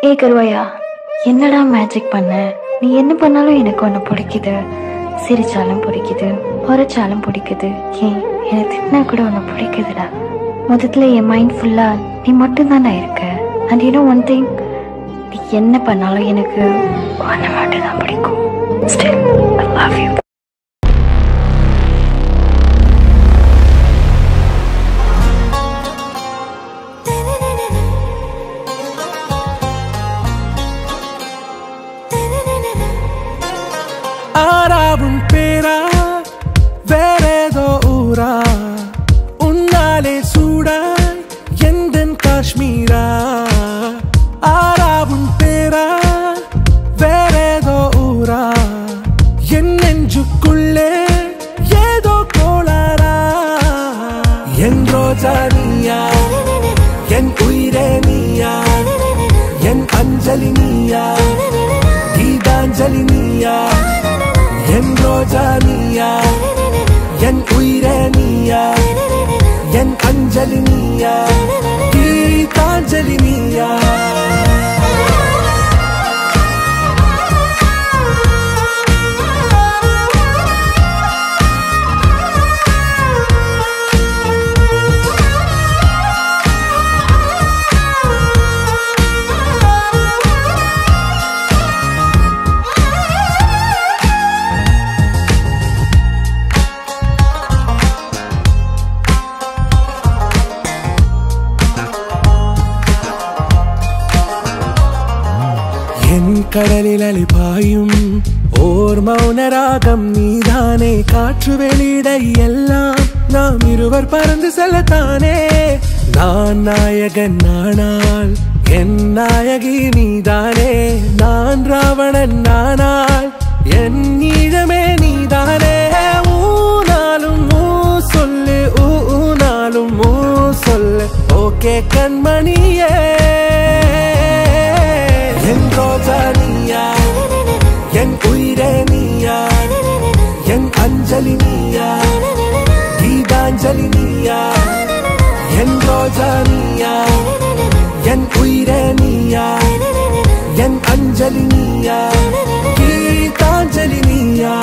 ஏ கருவாயா, என்னடா மேஜிக் பண்ண? நீ என்ன பண்ணாலும் எனக்கு ஒன்று பிடிக்குது. சிரிச்சாலும் பிடிக்குது, முறைச்சாலும் பிடிக்குது, ஏன் என்னை திட்டினா கூட ஒன்று பிடிக்குதுடா. மொத்தத்தில் என் மைண்ட் ஃபுல்லாக நீ மட்டும்தான்டா இருக்க. And you know one thing, நீ என்ன பண்ணாலும் எனக்கு ஒன்று மட்டும் தான் பிடிக்கும். Still, I love you. ஆராவும் பேரா வேறேதோ ஊரா, உன்னாலே சூடா எந்தன் காஷ்மீரா. ஆராவும் பேரா வேறேதோ ஊரா, என் நெஞ்சுக்குள்ளே ஏதோ கோளாரா. என் ரோஜா நீயா, என் உயிரே நீயா, என் அஞ்சலி நீயா, கீதாஞ்சலி நீயா. என் ரோஜா நீயா, என் உயிரே நீயா, என் அஞ்சலி நீயா, கீதாஞ்சலி நீயா. என் கடலில் அலைபாயும் ஓர் மௌனராகம் நீதானே. காற்று வெளியிட எல்லாம் நாம் இருவர் பறந்து செல்லத்தானே. நான் நாயகன் நானால் என் நாயகி நீதானே. நான் ராவணன் நானால் என் ஈழமே நீதானே. ஊனாலும் ஊ சொல்லு, ஊனாலும் ஊ சொல்லு, ஓகே கண்மணியே. என் ரோஜா நீயா, என் உயிரே நீயா, என் அஞ்சலி நீயா, கீதாஞ்சலி நீயா. என் ரோஜா நீயா, என் உயிரே நீயா, என் அஞ்சலி நீயா, கீதாஞ்சலி நீயா.